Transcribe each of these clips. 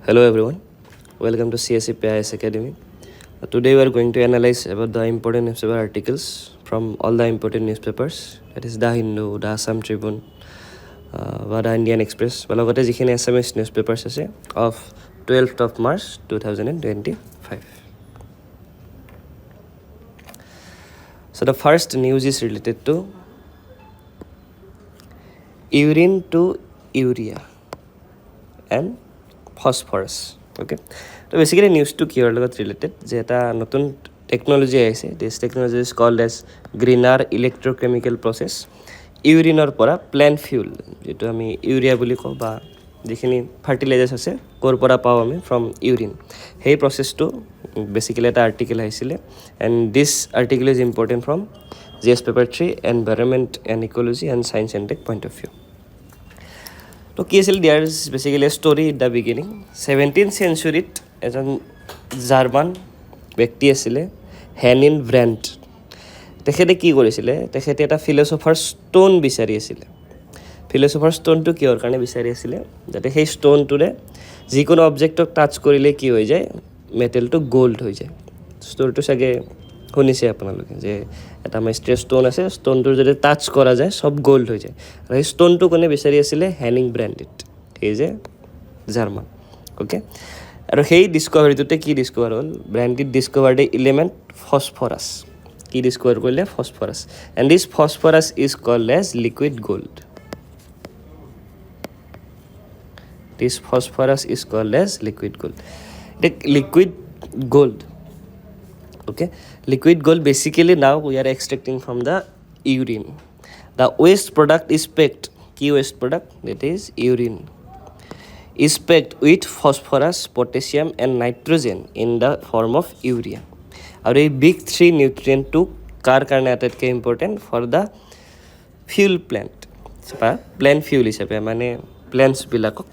Hello everyone, welcome to CSAP Academy. Today we are going to analyze about the important newspaper articles from all the important newspapers, that is the Hindu, the ASSAM TRIBUNE, the Indian Express, লগতে যিখিনি Assamese newspapers আছে of 12th of March 2025. So the first news is related to urine to urea and phosphorus. Okay, so basically news to কি লগত related যে এটা নতুন technology আহিছে. This technology is called as greener electrochemical process. ইউৰিনৰ পৰা plant fuel যেটো আমি urea বুলি কওঁ বা যিখিনি ফাৰ্টিলাইজাৰ্ছ আছে ক'ৰ পৰা পাওঁ আমি ফ্ৰম ইউৰিন, সেই প্ৰচেছটো বেসিক্যালি এটা আৰ্টিকেল আহিছিলে. And this article is important from GS paper 3 environment and ecology and science and tech point of view. তো কি আছিল, there is basically story at the beginning. 17th centuryত এজন জাৰ্মান ব্যক্তি আছিলে হেনিন ব্ৰেণ্ট. তেখেতে কি কৰিছিলে, তেখেতে এটা ফিলচফাৰ ষ্ট'ন বিচাৰি আছিলে. ফিলচফাৰ ষ্ট'নটো কিহৰ কাৰণে বিচাৰি আছিলে, যাতে সেই ষ্ট'নটোৰে যিকোনো অবজেক্টক টাচ কৰিলে কি হৈ যায়, মেটেলটো গ'ল্ড হৈ যায়. ষ্ট'ৰিটো চাগে শুনিছে আপোনালোকে যে এটা মাইষ্ট্ৰিয়াছ ষ্ট'ন আছে, ষ্ট'নটোৰ যদি টাচ কৰা যায় চব গ'ল্ড হৈ যায়. আৰু সেই ষ্ট'নটো কোনে বিচাৰি আছিলে, হেনিং ব্ৰেণ্ডিট, এই যে জাৰ্মান. অ'কে, আৰু সেই ডিস্কভাৰীটোতে কি ডিস্কভাৰ হ'ল, Brandt discover the element phosphorus. কি ডিস্কভাৰ কৰিলে, phosphorus. And this phosphorus is called as liquid gold. This phosphorus is called as liquid gold. Liquid gold. Okay, liquid gold basically now we are extracting from the urine. The waste product is packed, key waste product, that is urine, is packed with phosphorus, potassium and nitrogen in the form of urea. Our big three nutrient to car karne atatke important for the fuel plant. Plant fuel hisabe mane plants bilakok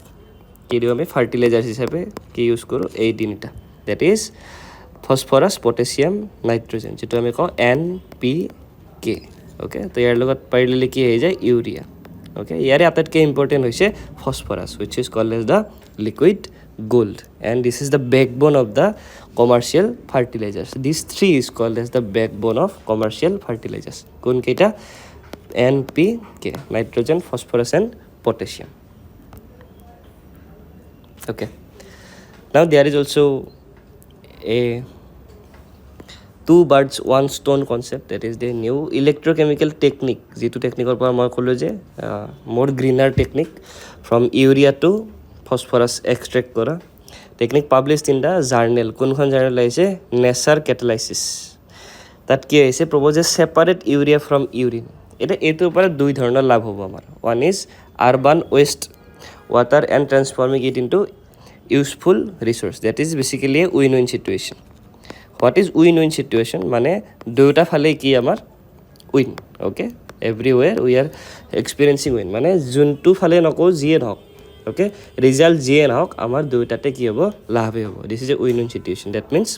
kidio ame fertilizers hisabe ki use koro ei tinita, that is phosphorus, potassium, nitrogen, যেটা আমি কওঁ NPK. Okay, তো ইয়াৰ লগত পাৰিলে কি হৈ যায়, ইউৰিয়া. ওকে, ইয়াৰে আটাইতকৈ ইম্পৰ্টেণ্ট হৈছে phosphorus, which is called as the liquid gold. And this is the backbone of the commercial fertilisers. This three is called as the backbone of commercial fertilisers. কোনকেইটা, NPK, nitrogen, phosphorus and potassium. Okay, now there is also' a two birds one stone concept, that is the new electrochemical technique. যিটো টেকনিকৰ পৰা মই ক'লোঁ যে মোৰ greener technique from urea to phosphorus extract কৰা technique published in the journal. কোনখন journal আহিছে, Nature Catalysis. তাত কি আহিছে, proposes separate urea from urine. এতিয়া এইটোৰ পৰা দুই ধৰণৰ লাভ হ'ব আমাৰ. One is urban waste water and transforming it into useful resource, that is basically a win-win situation. What is win-win situation? মানে দুটা ফালে কি আমাৰ win. Okay, everywhere we are experiencing win. মানে যোনটো ফালে নকওঁ যিয়ে নহওক, ওকে, ৰিজাল্ট যিয়ে নহওক আমাৰ দুয়োটাতে কি হ'ব, লাভেই হ'ব. This is a win win situation. That means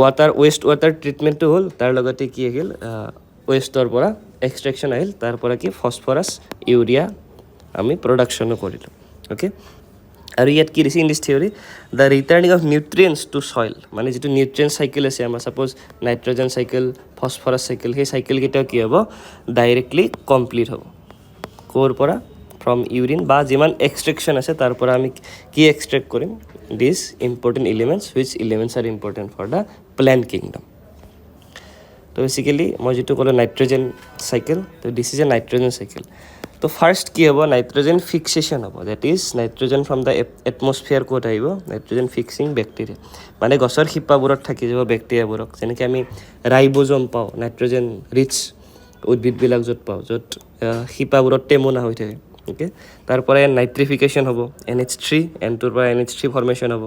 water waste water ট্ৰিটমেণ্টটো হ'ল, তাৰ লগতে কি আহিল, ৱেষ্টৰ পৰা এক্সট্ৰেকশ্যন আহিল, তাৰ পৰা কি ফছফৰাছ, ইউৰিয়া আমি প্ৰডাকশ্যনো কৰিলোঁ. অ'কে, আৰু ইয়াত কি দিছে in this theory, the returning of nutrients to soil. মানে যিটো নিউট্ৰিয়েণ্ট চাইকেল আছে আমাৰ, suppose nitrogen cycle, phosphorus cycle, সেই চাইকেলকেইটাও কি হ'ব, ডাইৰেক্টলি কমপ্লিট হ'ব. ক'ৰ পৰা, ফ্ৰম ইউৰিন বা যিমান এক্সট্ৰেকশ্যন আছে তাৰ পৰা আমি কি এক্সট্ৰেক্ট কৰিম, this important elements, which elements are important for the plant kingdom. তো বেচিকেলি মই যিটো ক'লোঁ নাইট্ৰজেন চাইকেল, তো this is a nitrogen cycle. তো ফাৰ্ষ্ট কি হ'ব, নাইট্ৰজেন ফিক্সেশ্যন হ'ব. That is nitrogen from the atmosphere ক'ত আহিব, নাইট্ৰজেন ফিক্সিং বেক্টেৰিয়া. মানে গছৰ শিপাবোৰত থাকি যাব বেক্টেৰিয়াবোৰক, যেনেকৈ আমি ৰাইব'জম পাওঁ, নাইট্ৰজেন ৰিচ উদ্ভিদবিলাক য'ত পাওঁ, য'ত শিপাবোৰত টেমুনা হৈ থাকে. অ'কে, তাৰ পৰা নাইট্ৰিফিকেশ্যন হ'ব, NH3, N2ৰ পৰা NH3 ফৰ্মেশ্যন হ'ব.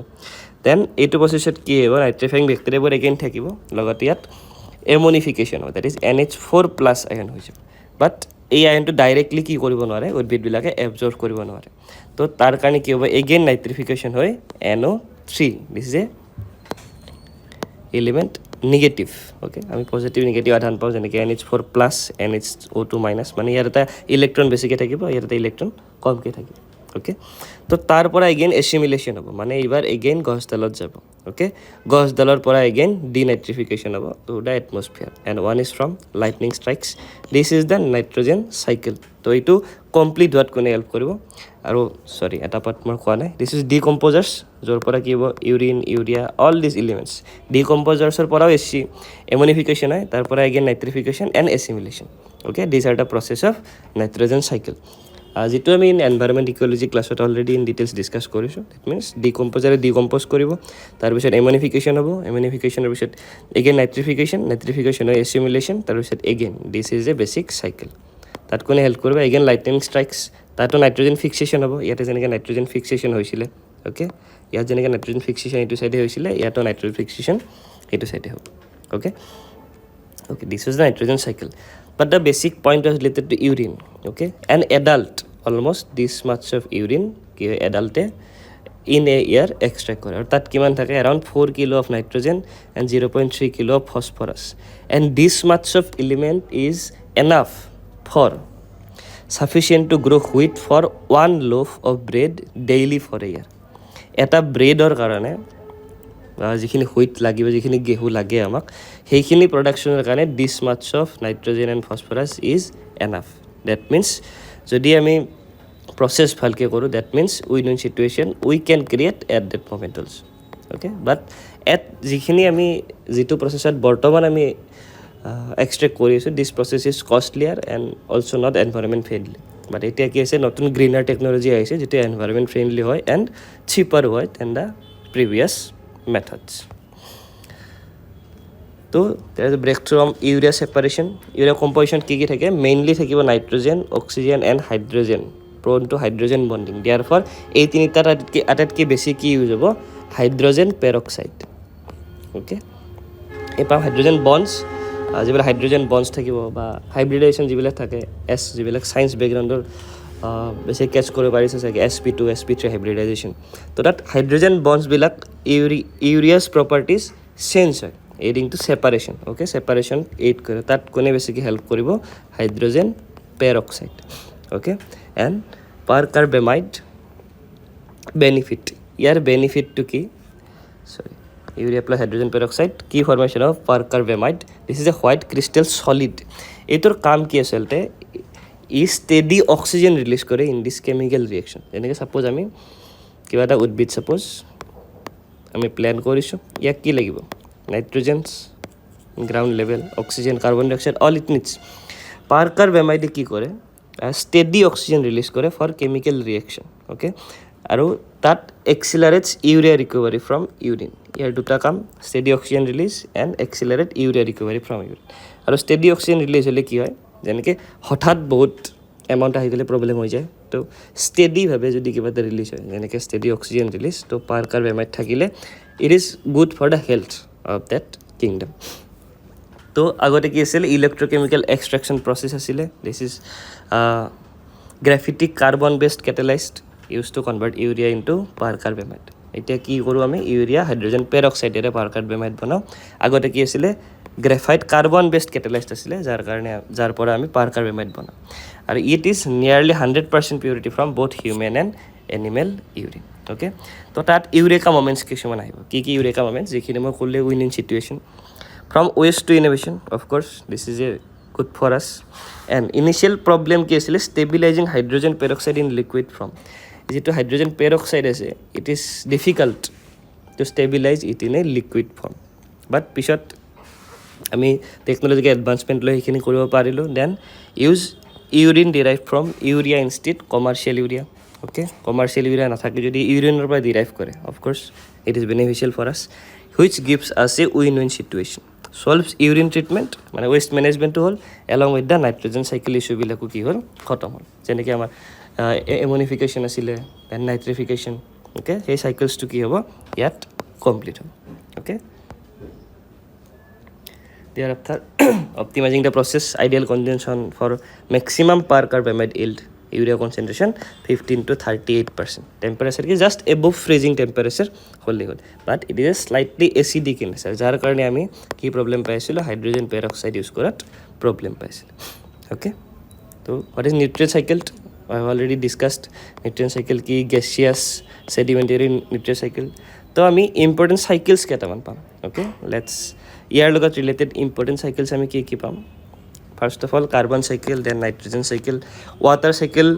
দেন এইটো প্ৰচেছত কি হ'ব, নাইট্ৰিফাইং বেক্টেৰিয়াবোৰ এগেইন থাকিব, লগতে ইয়াত এমনিফিকেশ্যন হ'ব, ডেট ইজ NH4+ আয়ন হৈ যাব. বাট এই আয়নটো ডাইৰেক্টলি কি কৰিব নোৱাৰে, উদ্ভিদবিলাকে এবজৰ্ভ কৰিব নোৱাৰে. তো তাৰ কাৰণে কি হ'ব, এগেইন নাইট্ৰিফিকেশ্যন হৈ NO3. This is A element negative. Okay, আমি পজিটিভ নিগেটিভ আধান পাওঁ, যেনেকৈ NH4+, NH O2-, মানে ইয়াত এটা ইলেক্ট্ৰন বেছিকৈ থাকিব, ইয়াত এটা ইলেক্ট্ৰন কমকৈ থাকিব. ওকে তো তাৰ পৰা এগেইন এচিমিলেশ্যন হ'ব মানে এইবাৰ এগেইন গছডালত যাব ওকে গছডালৰ পৰা এগেইন ডিনাইট্ৰিফিকেশ্যন হ'ব to the atmosphere and one is from lightning strikes this is the nitrogen cycle তো এইটো কমপ্লিট হোৱাত কোনে হেল্প কৰিব আৰু চৰি এটা পাৰ্ট মই কোৱা নাই দিছ ইজ ডিকম্প'জাৰ্ছ য'ৰ পৰা কি হ'ব urine urea all this elements ডিকম্প'জাৰ্ছৰ পৰাও এমনিফিকেশ্যন হয় তাৰ পৰা again nitrification and assimilation okay this are the process of nitrogen cycle যিটো আমি এনভাইৰমেণ্ট ইক'লজি ক্লাছত অলৰেডি ইন ডিটেইলছ ডিছকাছ কৰিছোঁ ডেট মিনছ ডিকম্প'জাৰে ডিকম্প'জ কৰিব তাৰপিছত এমনিফিকেশ্যন হ'ব এমনিফিকেশ্যনৰ পিছত এগেইন নাইট্ৰিফিকেশ্যন হয় এচিমিলেশ্যন তাৰপিছত again this is A basic cycle তাত কোনে হেল্প কৰিব এগেইন লাইটনিং ষ্ট্ৰাইকছ তাতো নাইট্ৰজেন ফিক্সেশ্যন হ'ব ইয়াতে যেনেকৈ নাইট্ৰজেন ফিক্সেশ্যন হৈছিলে অ'কে ইয়াত যেনেকৈ নাইট্ৰজেন ফিক্সেশ্যন এইটো চাইডে হৈছিলে ইয়াতো নাইট্ৰজেন ফিক্সেশ্যন এইটো চাইডে হ'ব okay okay this is the nitrogen cycle but the basic point was related to urine okay an adult almost this much of urine ki adult in a year extract kore tat kiman thake around 4 kilo of nitrogen and 0.3 kilo of phosphorus and this much of element is enough for sufficient to grow wheat for one loaf of bread daily for a year eta bread or karone যিখিনি wheat লাগিব যিখিনি গেহু লাগে আমাক সেইখিনি প্ৰডাকশ্যনৰ কাৰণে this mass of nitrogen and phosphorus is enough that means যদি আমি প্ৰচেছ ভালকৈ কৰোঁ that means win win situation we can create at that moment also okay but at যিখিনি আমি যিটো প্ৰচেছত বৰ্তমান আমি এক্সট্ৰেক্ট কৰি আছোঁ this process is costlier and also' not environment friendly but এতিয়া কি আছে নতুন গ্ৰীনাৰ টেকন'লজি আহিছে যিটো এনভাইৰমেণ্ট ফ্ৰেণ্ডলি হয় এণ্ড চিপাৰ হয় দেন দ্য প্ৰিভিয়াছ methods তো there is a breakthrough from urea separation urea composition কি থাকে mainly থাকিব nitrogen oxygen and hydrogen prone to hydrogen bonding therefore এই তিনিটাৰ আটাইতকৈ বেছি কি ইউজ হ'ব হাইড্ৰজেন পেৰক্সাইড ওকে এই পাম হাইড্ৰজেন বণ্ডছ যিবিলাক হাইড্ৰজেন বণ্ডছ থাকিব বা হাইব্ৰিডাইজেশ্যন যিবিলাক থাকে যিবিলাক ছায়েন্স বেকগ্ৰাউণ্ডৰ বেছি কেচ কৰিব পাৰিছে চাগে sp2 sp3 হাইব্ৰিডাইজেশ্যন তো তাত হাইড্ৰজেন বণ্ডছবিলাক ইউৰিয়াছ প্ৰপাৰ্টিজ চেঞ্জ হয় adding to separation okay separation aid কৰে তাত কোনে বেছিকৈ হেল্প কৰিব hydrogen peroxide okay and percarbamide benefit ইয়াৰ বেনিফিটটো কি sorry urea plus hydrogen peroxide কি formation of percarbamide this is a white crystal solid এইটোৰ কাম কি আচলতে ই ষ্টেডি অক্সিজেন ৰিলিজ কৰে ইন দিছ কেমিকেল ৰিয়েকশ্যন যেনেকৈ ছাপ'জ আমি কিবা এটা উদ্ভিদ ছাপ'জ আমি প্লেন কৰিছোঁ ইয়াক কি লাগিব nitrogens ground level oxygen carbon dioxide all it needs পাৰকাৰ্বেমাইডে কি কৰে ষ্টেডি অক্সিজেন ৰিলিজ কৰে ফৰ কেমিকেল ৰিয়েকশ্যন অ'কে আৰু তাত accelerates urea recovery from urine ইয়াৰ দুটা কাম steady oxygen release and accelerate urea recovery from urine আৰু ষ্টেডি অক্সিজেন ৰিলিজ হ'লে কি হয় যেনেকৈ হঠাৎ বহুত এমাউণ্ট আহি গ'লে প্ৰব্লেম হৈ যায় তো ষ্টেডিভাৱে যদি কিবা এটা ৰিলিজ হয় যেনেকৈ ষ্টেডি অক্সিজেন ৰিলিজ তো পাৰকাৰ্বেমাইড থাকিলে it is good for the health of that kingdom তো আগতে কি আছিল ইলেক্ট্ৰকেমিকেল এক্সট্ৰেকশ্যন প্ৰচেছ আছিলে this is graphitic carbon based catalysed use to convert urea into percarbamide এতিয়া কি কৰোঁ আমি ইউৰিয়া হাইড্ৰজেন পেৰক্সাইডেৰে পাৰকাৰ্বেমাইড বনাওঁ আগতে কি আছিলে গ্ৰেফাইট কাৰ্বন বেছড কেটেলাইজড আছিলে যাৰ পৰা আমি পাৰকাৰ্বেমাইড বনাওঁ আৰু it is নিয়াৰলি 100% purity from both human and animal urine okay তো তাত ইউৰেকা মমেণ্টছ কিছুমান আহিব কি ইউৰেকা মমেণ্টছ যিখিনি মই ক'লে win in situation from waste to innovation of course this is a good for us and initial problem কি আছিলে stabilising hydrogen peroxide in liquid form যিটো হাইড্ৰজেন পেৰক্সাইড আছে it is difficult to stabilise it in a liquid form but পিছত আমি technological advancement লৈ সেইখিনি কৰিব পাৰিলোঁ then use urine derive from urea instead commercial urea okay commercial urea নাথাকে যদি ইউৰিনৰ পৰা ডিৰাইভ কৰে of course it is beneficial for us which gives us a win win situation solves urine treatment মানে ৱেষ্ট মেনেজমেণ্টটো হ'ল along with the nitrogen cycle ইছ্যুবিলাকো কি হ'ল খতম হ'ল যেনেকৈ আমাৰ এমনিফিকেশ্যন আছিলে দেন নাইট্ৰিফিকেশ্যন অ'কে সেই চাইকেলছটো কি হ'ব ইয়াত কমপ্লিট হ'ব okay Thereafter, optimizing the process, ideal condition for maximum percarbamide yield, urea concentration 15 to 38%. Temperature is just above freezing temperature wholly good, but it is a slightly acidic in nature. যাৰ কাৰণে আমি কি problem পাইছিলোঁ hydrogen peroxide use কৰাত problem পাইছিলোঁ okay তো what is nutrient cycle I have already discussed nutrient cycle ki, gaseous, sedimentary nutrient cycle. তো আমি important cycles কেইটামান পাম. Okay, let's ইয়াৰ লগত related important cycles আমি কি পাম. First of all, carbon cycle, then nitrogen cycle, water cycle,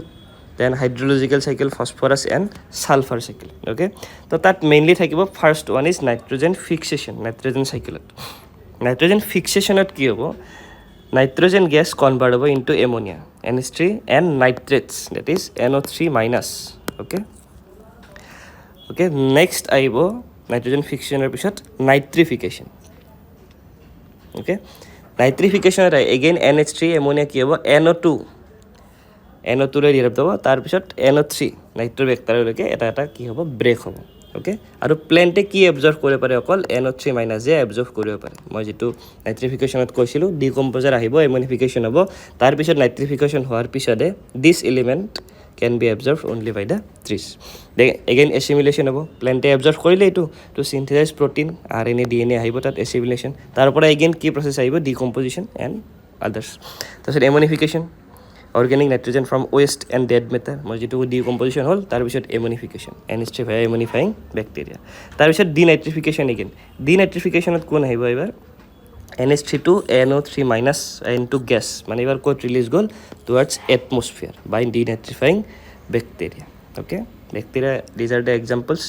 then hydrological cycle, phosphorus and sulfur cycle. Okay, so that mainly থাকিব. First one is nitrogen fixation, nitrogen cycle. Nitrogen fixation at কি হ'ব, nitrogen gas convertible into ammonia, NH3 and nitrates, that is NO3 minus. Okay, next আহিব nitrogen fixation er পিছত nitrification. Okay, nitrification again NH3 ammonia কি হ'ব, NO2 ৰে derive হ'ব, তাৰ পিছত NO3 নাইট্ৰোবেক্টাৰলৈকে এটা কি হ'ব, ব্ৰেক হ'ব. ওকে, আৰু প্লেণ্টে কি এবজৰ্ভ কৰিব পাৰে, অকল NO3 মাইনাছ যে এবজৰ্ভ কৰিব পাৰে. মই যেটো নাইট্ৰিফিকেশ্যনত কৈছিলোঁ, ডিকম্পোজাৰ আহিব, এমনিফিকেশ্যন হ'ব, তাৰ পিছত নাইট্ৰিফিকেশ্যন হোৱাৰ পিছতে দিছ element can be absorbed only by the trees. Then again assimilation হ'ব, প্লেণ্টে এবজৰ্ভ কৰিলে এইটো to synthesize protein, RNA DNA আহিব, তাত assimilation, তাৰ পৰা again কি প্ৰচেছ আহিব, ডিকম্পোজিশ্যন এণ্ড আদাৰ্ছ. তাৰপিছত এমনিফিকেশ্যন, organic nitrogen from waste and dead matter, মই যেটো ডিকম্পোজিশ্যন হ'ল, তাৰপিছত এমনিফিকেশ্যন, NH3 via এমনিফাইং বেক্টেৰিয়া, তাৰপিছত ডিনাইট্ৰিফিকেশ্যন. এগেইন ডিনাইট্ৰিফিকেশ্যনত কোন আহিব এবাৰ, NH3 to NO3 minus into gas, মানে এবাৰ ক'ত ৰিলিজ গ'ল, towards atmosphere by denitrifying bacteria. Okay, bacteria, these are the examples.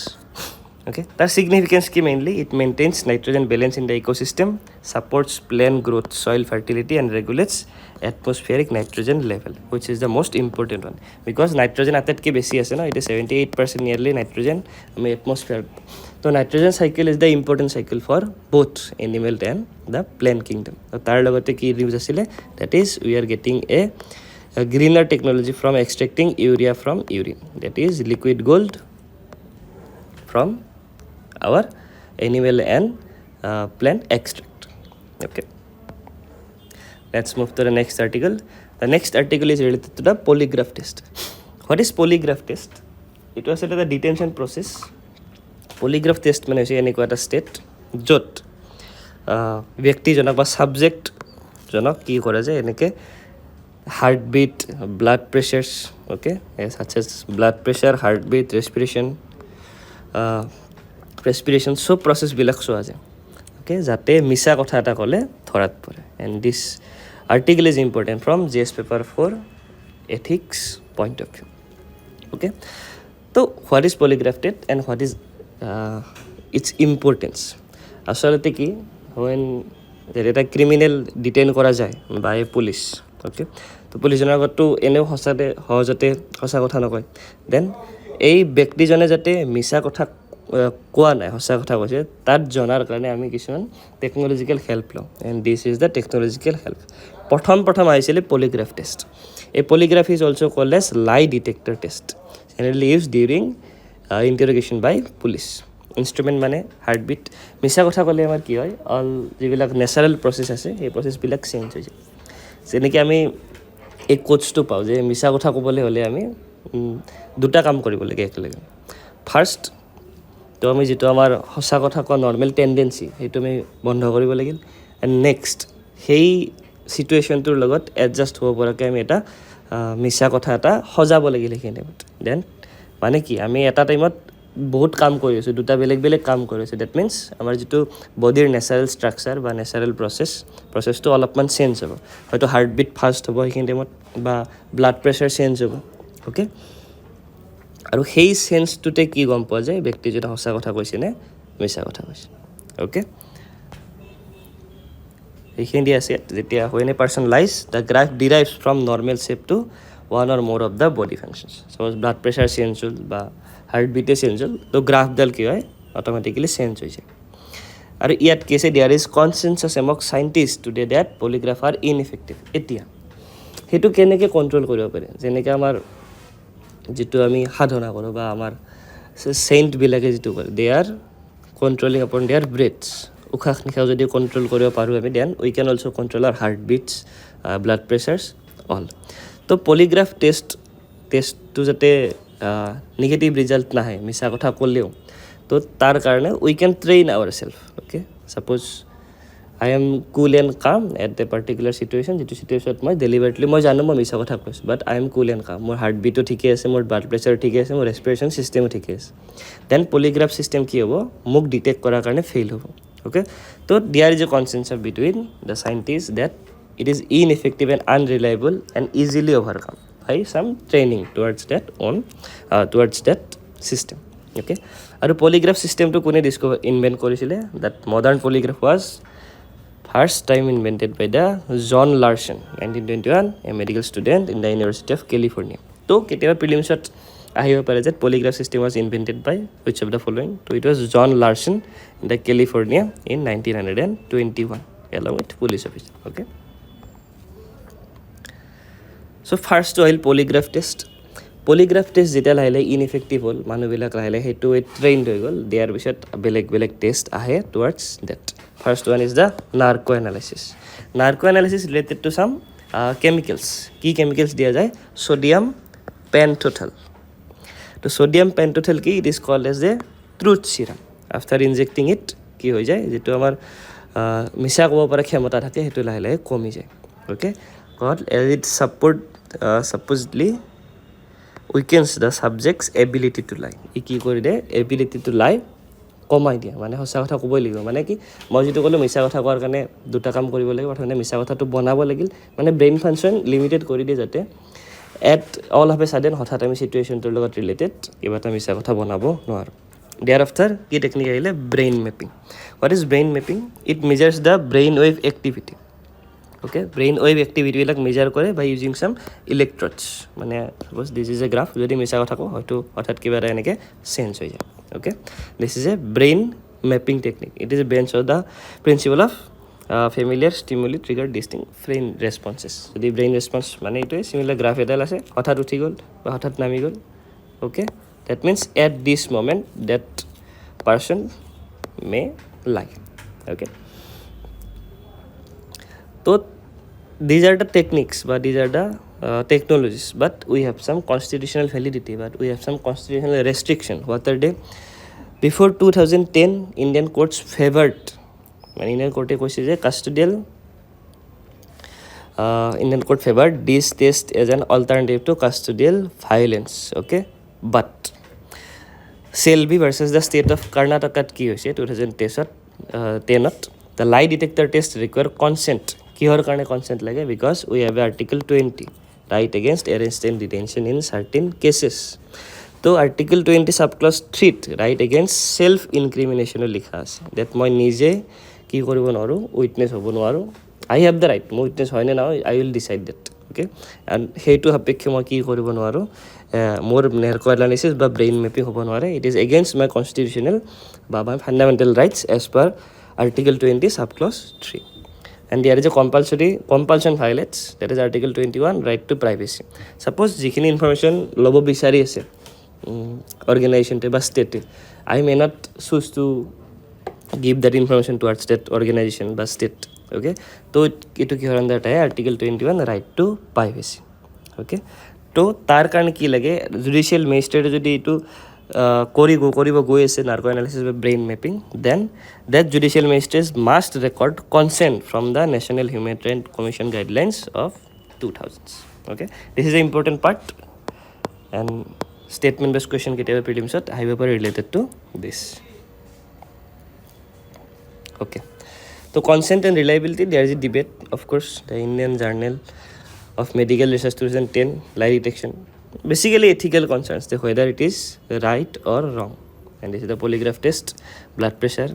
Okay, the significance key mainly it maintains nitrogen balance in the ecosystem, supports plant growth, soil fertility and regulates atmospheric nitrogen level, which is the most important one because nitrogen atatke beshi ase na, it is 78% nearly nitrogen in atmosphere. So nitrogen cycle is the important cycle for both animal and the plant kingdom. So tar logote ki news asile, that is we are getting a greener technology from extracting urea from urine, that is liquid gold from our animal and plant extract. Okay, let's move to the next article. The next article is related to the polygraph test. What is polygraph test? It was the detention process. Polygraph test মানে হৈছে এনেকুৱা এটা state য'ত ব্যক্তিজনক বা ছাবজেক্টজনক কি কৰা যায়, এনেকৈ heartbeat, blood pressures, okay, such as blood pressure, heartbeat, respiration চব প্ৰচেছবিলাক চোৱা যায়. অ'কে, যাতে মিছা কথা এটা ক'লে ধৰাত পৰে. And this article is important from GS paper 4 ethics point of view. Okay, so what is polygraph test and what is its importance? আচলতে কি, when এটা ক্ৰিমিনেল ডিটেইন কৰা যায় বাই পুলিচ, অ'কে, তো পুলিচজনৰ আগততো এনেও সহজতে সঁচা কথা নকয়. দেন এই ব্যক্তিজনে যাতে মিছা কথা কোৱা নাই, সঁচা কথা কৈছে, তাত জনাৰ কাৰণে আমি কিছুমান টেকন'লজিকেল হেল্প লওঁ. And this is the technological help. প্ৰথম আহিছিলে পলিগ্ৰাফ টেষ্ট. এই polygraph is also' called as lie detector test, generally use during interrogation by police. Instrument মানে হাৰ্টবিট. মিছা কথা ক'লে আমাৰ কি হয়, অল যিবিলাক নেচাৰেল প্ৰচেছ আছে সেই প্ৰচেছবিলাক চেঞ্জ হৈ যায়. যেনেকৈ আমি এই কোচটো পাওঁ যে মিছা কথা ক'বলৈ হ'লে আমি দুটা কাম কৰিব লাগে একেলগে. ফাৰ্ষ্ট, তো আমি যিটো আমাৰ সঁচা কথা কোৱা নৰ্মেল টেণ্ডেঞ্চি সেইটো আমি বন্ধ কৰিব লাগিল. এণ্ড নেক্সট সেই চিটুৱেশ্যনটোৰ লগত এডজাষ্ট হ'ব পৰাকৈ আমি এটা মিছা কথা এটা সজাব লাগিল সেইখিনি টাইমত. দেন মানে কি, আমি এটা টাইমত বহুত কাম কৰি আছোঁ, দুটা বেলেগ কাম কৰি আছোঁ. ডেট মিনছ আমাৰ যিটো বডিৰ নেচাৰেল ষ্ট্ৰাকচাৰ বা নেচাৰেল প্ৰচেছটো অলপমান চেঞ্জ হ'ব. হয়তো হাৰ্টবিট ফাষ্ট হ'ব সেইখিনি টাইমত, বা ব্লাড প্ৰেছাৰ চেঞ্জ হ'ব. অ'কে, আৰু সেই চেঞ্জটোতে কি গম পোৱা যায় ব্যক্তিজনে সঁচা কথা কৈছে নে মিছা কথা কৈছে. অ'কে, এইখিনি দিয়া আছে যেতিয়া when a person lies, the graph derives from normal shape to one or more of the body functions. Suppose blood pressure change হ'ল বা হাৰ্টবিটে চেঞ্জ হ'ল, তো গ্ৰাফডাল কি হয়, অট'মেটিকেলি চেঞ্জ হৈ যায়. আৰু ইয়াত কি আছে, there is consensus among scientist today that polygraph are ineffective. এতিয়া সেইটো কেনেকৈ কণ্ট্ৰল কৰিব পাৰে, যেনেকৈ আমাৰ যিটো আমি সাধনা কৰোঁ বা আমাৰ চেইণ্টবিলাকে যিটো কৰে, they are controlling upon their breaths. উশাহ নিশাহ যদি কণ্ট্ৰল কৰিব পাৰোঁ আমি, then we can also' control our heartbeats, blood pressures all. তো পলিগ্ৰাফ টেষ্টটো যাতে নিগেটিভ ৰিজাল্ট নাহে মিছা কথা ক'লেও, তো তাৰ কাৰণে we can train our self. Okay, suppose I am cool and calm at the particular situation যেটো সিচুৱেশ্যনত মই ডেলিভাৰেটলি মই জানো মই মিছা কথা কৈছোঁ বাট I am cool and calm মোৰ হাৰ্ট বিটো ঠিকে আছে মোৰ ব্লাড প্ৰেছাৰ ঠিকে আছে মোৰ ৰেছপিৰেশ্যন চিষ্টেমো ঠিকে আছে দেন পলিগ্ৰাফ চিষ্টেম কি হ'ব মোক ডিটেক্ট কৰাৰ কাৰণে ফেইল হ'ব অ'কে তো there is a consensus between the scientist that it is ineffective and unreliable and easily overcome by some training towards that system okay আৰু polygraph system to কোনে invent কৰিছিলে that modern polygraph was first time invented by the John Larson 1921 a medical student in the University of California তো কেতিয়াবা প্ৰিলিমছত আহিব পাৰে যে polygraph system was invented by which of the following so it was John Larson in the California in 1921 along with police officer okay so first oil polygraph test যেতিয়া লাহে লাহে ineffective হ'ল মানুহবিলাক লাহে লাহে সেইটো ট্ৰেইনড হৈ গ'ল দিয়াৰ পিছত বেলেগ টেষ্ট আহে towards that first one is the narco analysis related to some chemicals কি কেমিকেলছ দিয়া যায় ছ'ডিয়াম পেণ্টোথেল তো ছ'ডিয়াম পেণ্টোথেল কি it is called as a truth serum after injecting it কি হৈ যায় যিটো আমাৰ মিছা ক'ব পৰা ক্ষমতা থাকে সেইটো লাহে লাহে কমি যায় okay call as it supposedly weakens the subject's ability to lie ই কি কৰি দিয়ে এবিলিটি টু লাই কমাই দিয়ে মানে সঁচা কথা ক'বই লাগিব মানে কি মই যিটো ক'লোঁ মিছা কথা কোৱাৰ কাৰণে দুটা কাম কৰিব লাগিব প্ৰথমতে মিছা কথাটো বনাব লাগিল মানে ব্ৰেইন ফাংচন লিমিটেড কৰি দিয়ে যাতে at all of A sudden হঠাৎ আমি চিটুৱেশ্যনটোৰ লগত ৰিলেটেড কিবা এটা মিছা কথা বনাব নোৱাৰোঁ দেয়াৰ আফটাৰ কি টেকনিক আহিলে brain mapping what is brain mapping it measures the brain wave activity okay brain wave activity বিলাক মেজাৰ কৰে by using some electrodes মানে suppose this is a graph যদি মিছা কথা কওঁ হয়তো হঠাৎ কিবা এটা এনেকৈ চেঞ্জ হৈ যায় okay this is a brain mapping technique it is based on the principle of familiar stimuli trigger distinct brain responses যদি brain response মানে এইটোৱে similar graph এডাল আছে হঠাৎ উঠি গ'ল বা হঠাৎ নামি গ'ল okay that means at this moment that person may lie okay so these are the techniques but these are the technologies but we have some constitutional validity but we have some constitutional restriction what are they before 2010 Indian courts favored মানে Indian court কৈছে যে custodial Indian court favored this test as an alternative to custodial violence okay but Selby versus the state of Karnataka কি হৈছে 2010 the lie detector test require consent কিহৰ কাৰণে consent লাগে because we have article 20 right against arrest and detention in certain cases তো article 20 sub clause 3 right against self ইনক্ৰিমিনেশ্যনো লিখা আছে date মই নিজে কি কৰিব নোৱাৰোঁ উইটনেছ হ'ব নোৱাৰোঁ আই হেভ দ্য ৰাইট মোৰ উইটনেছ হয় নে নহয় I will decide that okay and সেইটো সাপেক্ষে মই কি কৰিব নোৱাৰোঁ মোৰ নাৰ্কো এনালাইচিছ বা ব্ৰেইন মেপিং হ'ব নোৱাৰে it is against my constitutional বা my fundamental rights as per article 20 sub clause 3 and there is a compulsion violates that is article 21 right to privacy suppose jikhini information lobo bisari ase organization te ba state I may not choose to give that information towards that organization ba state okay to etu ki under hai article 21 right to privacy okay to tar karone ki lage judicial magistrate jodi etu কৰিব গৈ আছে narco analysis বা brain mapping then that judicial magistrates must record consent from the National Human Rights Commission guidelines of 2000 okay this is an important part and statement based question কেতিয়াবা প্ৰিলিমছত আহিব পাৰে related to this okay so consent and reliability there is a debate of course the Indian Journal of Medical Research 2010 lie detection basically ethical concerns whether it is right or wrong and this is the polygraph test blood pressure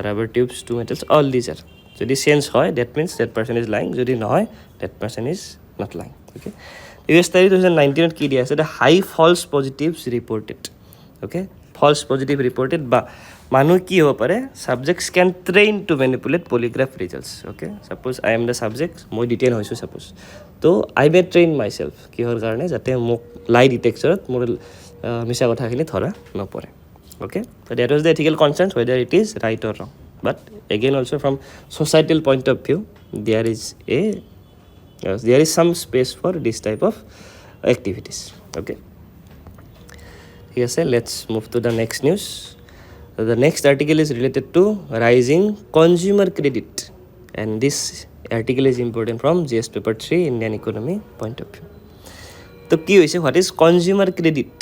rubber tubes two metals all these are যদি change হয় that means that person is lying যদি নহয় that person is not lying okay US study 2019 ত কি দিয়া আছে the high false positives reported okay false positive reported বা মানুহ কি হ'ব পাৰে subjects can train to manipulate polygraph results okay suppose I am the subject মই ডিটেইন হৈছোঁ suppose তো I may train myself কিহৰ কাৰণে যাতে মোক lie detectorত মোৰ মিছা কথাখিনি ধৰা নপৰে okay so that was the ethical concerns whether it is right or wrong but again also from societal point of view there is some space for this type of activities okay yes sir let's move to the next news the next article is related to rising consumer credit and this article is important from GS paper 3 Indian economy point of view. তো কি হৈছে, what is consumer credit?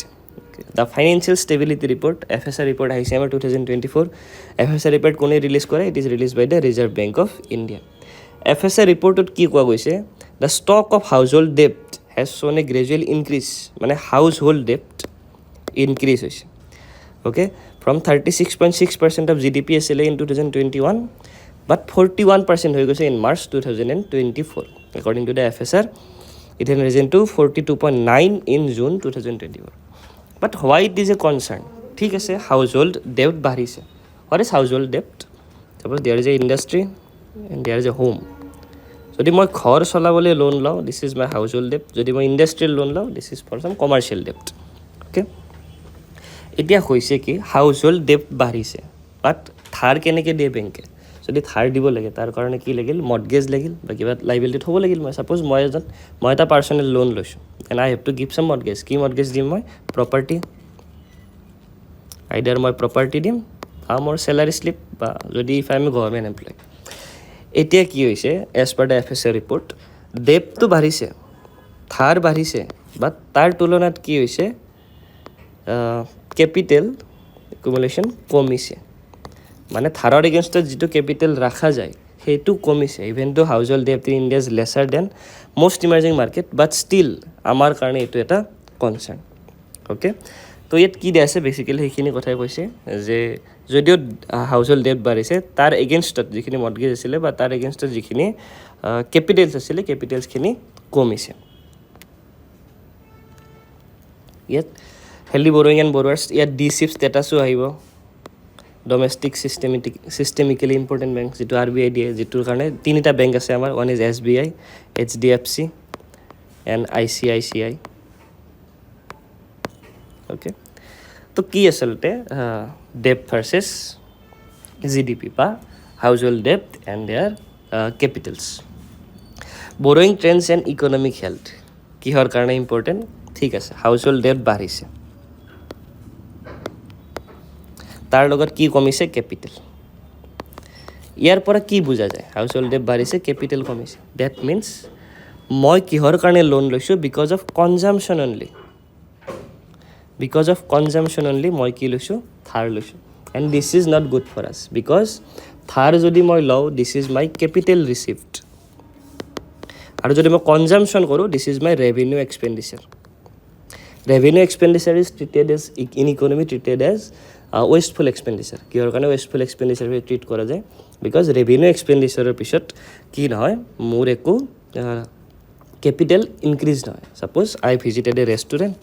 The financial stability report, FSR report আহিছে আমাৰ 2024. FSR report কোনে release কৰে? It is released by the Reserve Bank of India. FSR reportত কি কোৱা গৈছে? The stock of household debt has shown a gradual increase, মানে household debt increase হৈছে, okay, from 36.6% of GDP SLA in 2021 but 41% হৈ গৈছে in March 2024 according to the FSR. It has risen to 42.9 in June 2024. But why it is a concern? ঠিক আছে, household debt বাঢ়িছে. What is household debt? Suppose there is a industry and there is a home. যদি মই ঘৰ চলাবলৈ loan লওঁ, this is my household debt. যদি মই ইণ্ডাষ্ট্ৰিয়েল লোন লওঁ, this is for some commercial debt. Okay? এতিয়া হৈছে কি, হাউচহোল্ড ডেপ্ট বাঢ়িছে, বাট ধাৰ কেনেকৈ দিয়ে বেংকে? যদি ধাৰ দিব লাগে তাৰ কাৰণে কি লাগিল? মৰ্টগেজ লাগিল বা কিবা লাইবিলিটি থ'ব লাগিল। মই ছাপ'জ মই এটা পাৰ্চনেল লোন লৈছোঁ and I have to give চাম মৰ্টগেজ। কি মৰ্টগেজ দিম মই? প্ৰপাৰ্টি। আইদাৰ মই প্ৰপাৰ্টি দিম বা মোৰ চেলাৰী শ্লিপ, বা যদি if I am government employee. এতিয়া কি হৈছে, as per the FSR report, ডেপ্টটো বাঢ়িছে, ধাৰ বাঢ়িছে, বাট তাৰ তুলনাত কি হৈছে, কেপিটেল একুমুলেশ্যন কমিছে। মানে ধাৰৰ এগেইনষ্টত যিটো কেপিটেল ৰখা যায় সেইটো কমিছে। ইভেন দো হাউচহোল্ড ডেপ্ট in India is lesser than most emerging market, but still আমাৰ কাৰণে এইটো এটা কনচাৰ্ণ। অ'কে, তো ইয়াত কি দিয়া আছে, বেচিকেলি সেইখিনি কথাই কৈছে যে যদিও হাউচহোল্ড ডেপ্ট বাঢ়িছে, তাৰ এগেইনষ্টত যিখিনি মৰ্টগেজ আছিলে বা তাৰ এগেইনষ্টত যিখিনি কেপিটেলছ আছিলে, কেপিটেলছখিনি কমিছে। ইয়াত হেল্ডি বৰোয়িং এণ্ড বৰোৱাৰ্ছ, ইয়াত DCIP ষ্টেটাছো আহিব, ডমেষ্টিক চিষ্টেমিকেলি ইম্পৰ্টেণ্ট বেংক, যিটো RBI দিয়ে, যিটোৰ কাৰণে তিনিটা বেংক আছে আমাৰ। One is SBI, HDFC and ICICI। Okay, তো কি আচলতে ডেপ্ট ভাৰ্চেছ GDP বা হাউচহোল্ড ডেপ্ট and their capitals. Borrowing trends and economic health কিহৰ কাৰণে ইম্পৰ্টেণ্ট? ঠিক আছে, হাউচহোল্ড ডেপ্ট বাঢ়িছে, তাৰ লগত কি কমিছে? কেপিটেল। ইয়াৰ পৰা কি বুজা যায়? হাউচহোল্ড ডেপ্ট বাঢ়িছে, কেপিটেল কমিছে। ডেট মিনছ মই কিহৰ কাৰণে লোন লৈছোঁ? Because of consumption only. Because of consumption only মই কি লৈছোঁ? ধাৰ লৈছোঁ। And this is not good for us, because ধাৰ যদি মই লওঁ, this is my capital received, আৰু যদি মই কনজামশ্যন কৰোঁ, this is my revenue expenditure. Revenue expenditure is treated as in economy treated as wasteful expenditure. কিহৰ কাৰণে ৱেষ্টফুল এক্সপেণ্ডিচাৰ ট্ৰিট কৰা যায়? বিকজ ৰেভিনিউ এক্সপেণ্ডিচাৰৰ পিছত কি নহয়, মোৰ একো কেপিটেল ইনক্ৰিজ নহয়। ছাপ'জ আই ভিজিটেড এ ৰেষ্টুৰেণ্ট,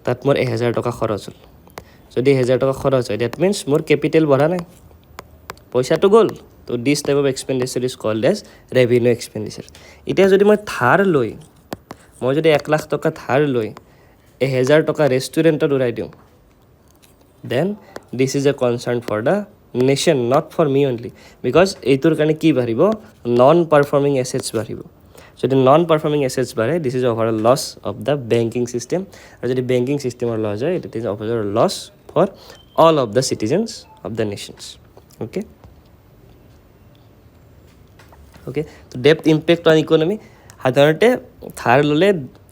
তাত মোৰ 1000 টকা খৰচ হ'ল। যদি 1000 টকা খৰচ হয়, ডেট মিনছ মোৰ কেপিটেল বঢ়া নাই, পইচাটো গ'ল। তো this type of expenditure is called as revenue expenditure. এতিয়া যদি মই ধাৰ লৈ, মই যদি 1 লাখ টকা ধাৰ লৈ 1000 টকা ৰেষ্টুৰেণ্টত উৰাই দিওঁ, then this is a concern for the nation, not for me only. Because এইটোৰ কাৰণে কি বাঢ়িব? নন পাৰফৰ্মিং এছেটছ বাঢ়িব। যদি নন পাৰফৰ্মিং এছেটছ বাঢ়ে, this is overall loss of the banking system. আৰু যদি বেংকিং চিষ্টেমৰ লছ হয়, it is overall loss for all of the citizens of the nations. Okay, okay, তো ডেপ্ট ইম্পেক্ট অন ইকনমি। সাধাৰণতে ধাৰ ল'লে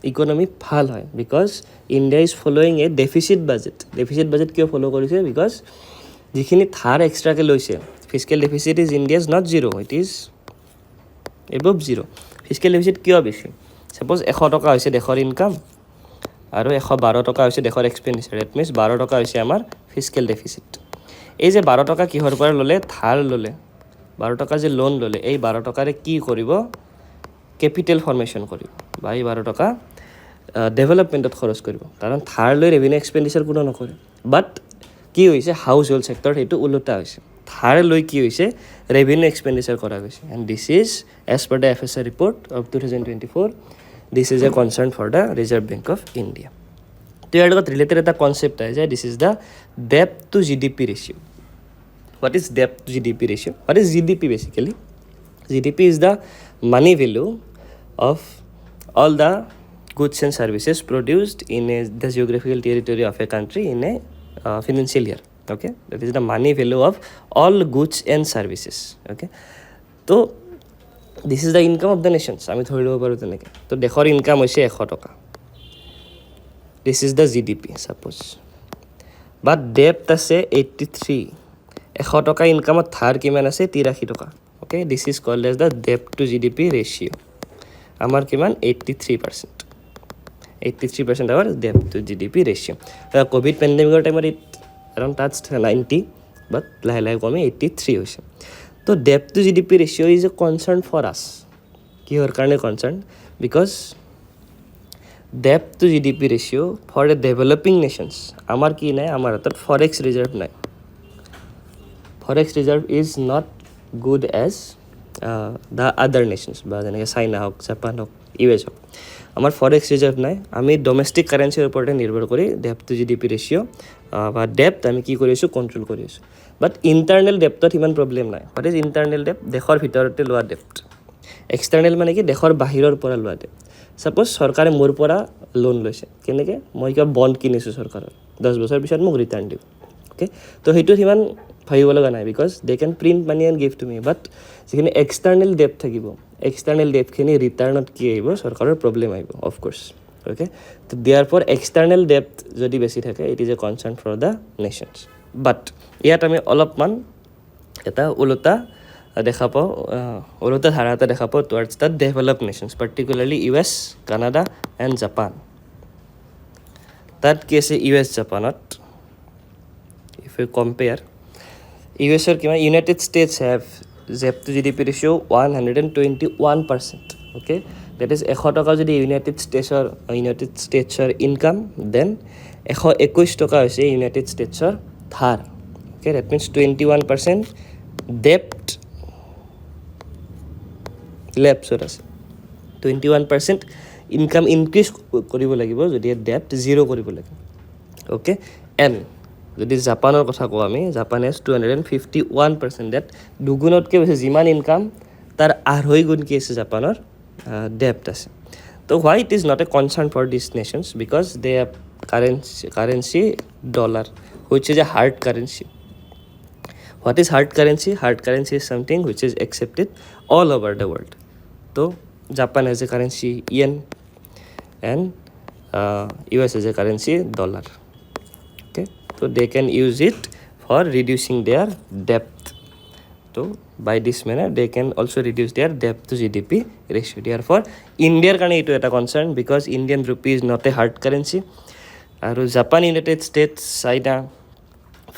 ইকনমি ভাল হয়, because India is following A deficit budget. Deficit budget কিয় ফ'ল' কৰিছে? বিকজ যিখিনি ধাৰ এক্সট্ৰাকৈ লৈছে, physical deficit is India's not zero', it is above zero'. Physical deficit কিয় বেছি? ছাপ'জ 100 টকা হৈছে দেশৰ ইনকাম আৰু 112 টকা হৈছে দেশৰ এক্সপেণ্ডিচাৰ, ডেট মিনছ 12 টকা হৈছে আমাৰ ফিজিকেল ডেফিচিট। এই যে 12 টকা কিহৰ পৰা ল'লে? ধাৰ ল'লে। 12 টকা যে লোন ল'লে, এই 12 টকাৰে কি কৰিব? কেপিটেল ফৰ্মেশ্যন কৰিব, বা এই 12 টকা ডেভেলপমেণ্টত খৰচ কৰিব। কাৰণ ধাৰ লৈ ৰেভিনিউ এক্সপেণ্ডিচাৰ কোনো নকৰে। বাট কি হৈছে? হাউচ হোল্ড ছেক্টৰত সেইটো ওলোটা হৈছে। ধাৰ লৈ কি হৈছে? ৰেভিনিউ এক্সপেণ্ডিচাৰ কৰা গৈছে। And this is as per the FSR report of 2024, this is a concern for the reserve bank of India. তো ইয়াৰ লগত ৰিলেটেড এটা কনচেপ্ট আহে যে দিছ ইজ দ্য ডেপ্ট to GDP ratio'. What is ডেপ্ট to GDP ratio'? What is GDP basically? GDP is the money value of all the goods and services produced in the geographical territory of a country in a financial year. Okay, that is the money value of all goods and services. Okay, তো this is the income of the nations আমি ধৰি ল'ব পাৰোঁ তেনেকৈ তো দেশৰ income হৈছে 100 টকা this is the GDP suppose but ডেপ্ট আছে 83 100 টকা ইনকামত ধাৰ কিমান আছে 83 টকা okay this is called as the ডেপ্ট টু GDP ৰেচিঅ' আমাৰ কিমান 83% 83% our debt to GDP ratio. COVID pandemic time around touched 90, but lahe kome 83 hoise. So debt to GDP ratio is a concern for us. Kihor karone concern because debt to GDP ratio for the developing nations. Amar ki nai amar hatot forex reserve nai. Forex reserve is not good as the other nations. Ba jeneke China hok, Japan hok, US hok. আমাৰ forex reserve নাই আমি domestic কাৰেঞ্চিৰ ওপৰতে নিৰ্ভৰ কৰি ডেপ্ট to GDP ratio' বা ডেপ্ট আমি কি কৰি আছোঁ কণ্ট্ৰল কৰি আছোঁ বাট ইণ্টাৰনেল ডেপ্টত ইমান প্ৰব্লেম নাই হোৱাট ইজ ইণ্টাৰনেল ডেপ্ট দেশৰ ভিতৰতে লোৱা ডেপ্ট এক্সটাৰ্নেল মানে কি দেশৰ বাহিৰৰ পৰা লোৱা ডেপ্ট ছাপ'জ চৰকাৰে মোৰ পৰা লোন লৈছে কেনেকৈ মই কিবা বণ্ড কিনিছোঁ চৰকাৰৰ 10 বছৰ পিছত মোক ৰিটাৰ্ণ দিব অ'কে তো সেইটো সিমান ভাবিব লগা নাই because they can print money and give to me but যিখিনি এক্সটাৰ্নেল ডেপ্ট থাকিব এক্সটাৰ্নেল ডেপ্টখিনি ৰিটাৰ্ণত কি আহিব চৰকাৰৰ প্ৰব্লেম আহিব অফক'ৰ্ছ অ'কে তো দিয়াৰ ফৰ এক্সটাৰ্নেল ডেপ্ট যদি বেছি থাকে it is a concern for the nations বাট ইয়াত আমি অলপমান এটা ওলোটা দেখা পাওঁ ওলোটা ধাৰা এটা দেখা পাওঁ towards the develop nations particularly US Canada and Japan তাত কি আছে US জাপানত ইফ ইউ কম্পেয়াৰ USৰ কিমান United states have debt to GDP ratio 121%. Okay, that is 100 টকা যদি ইউনাইটেড ষ্টেটছৰ ইনকাম দেন 121 টকা হৈছে ইউনাইটেড ষ্টেটছৰ ধাৰ অ'কে ডেট মিনছ 21% ডেপ্ট লেপছত আছে 21% ইনকাম ইনক্ৰিজ কৰিব লাগিব যদি ডেপ্ট জিৰ' কৰিব লাগিব অ'কে এণ্ড যদি জাপানৰ কথা কওঁ আমি জাপান হেজ 251% ডেপ্ট দুগুণতকৈ বেছি যিমান ইনকাম তাৰ 2.5 গুণ কি আছে জাপানৰ ডেপ্ট আছে তো why it is not a concern for this nations because they have currency dollar which is a hard currency what is hard currency is something which is accepted all over the world তো Japan has a currency yen and US has a currency dollar so they can use it for reducing their debt so by this manner they can also reduce their debt to GDP ratio therefore India's karone etu eta concern because Indian rupee is not a hard currency aru Japan United States China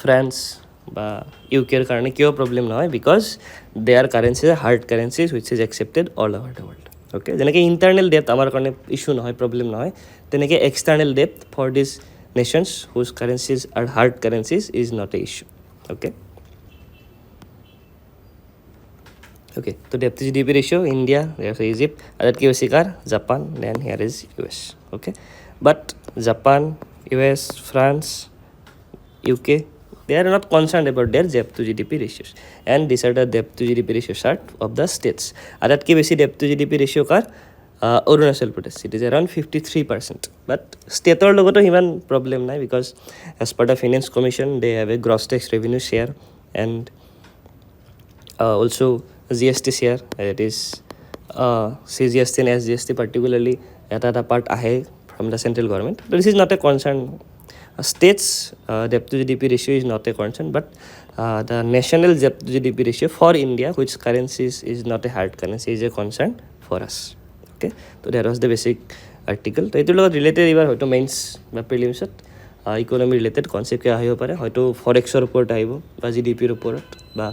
France ba UK er karone kyo problem noy because their currencies are hard currencies which is accepted all over the world okay jeneke internal debt amar karone issue noy problem noy teneke external debt for this nations whose currencies are hard currencies is not a issue okay so debt to GDP ratio India there's Egypt that gives Sikar Japan then here is US okay but Japan US France UK they are not concerned about their debt to GDP ratios and these are the debt to GDP ratio chart of the states that gives debt to GDP ratio kar Arunachal Pradesh it is around 53% but stateor logoto himan problem nai because as per the finance commission they have a gross tax revenue share and also GST share it is CGST and SGST particularly eta part ahe from the central government but this is not a concern states debt to GDP ratio is not a concern but the national debt to GDP ratio for India which currencies is not a hard currency is a concern for us okay so that was the basic article to etur logot related ibar hoyto mains ba prelims ot economy related concept ke ahibo pare hoyto forex or upor aibo ba GDP er upor ba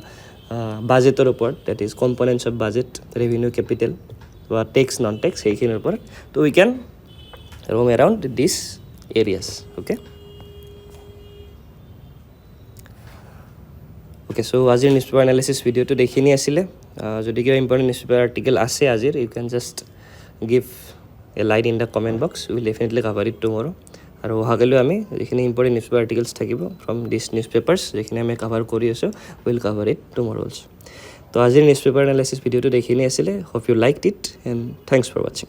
budget er upor that is components of budget revenue capital ba tax non tax ei khinor upor so we can roam around these areas okay so azir newspaper analysis video to dekhini asile jodi kiba important newspaper article ase azir you can just give a line in the comment box we will definitely cover it tomorrow aru hagale ami jekhine important newspaper articles thakibo from these newspapers jekhine ami cover kori aso we will cover it tomorrow also to azir newspaper analysis video to dekhini asile hope you liked it and thanks for watching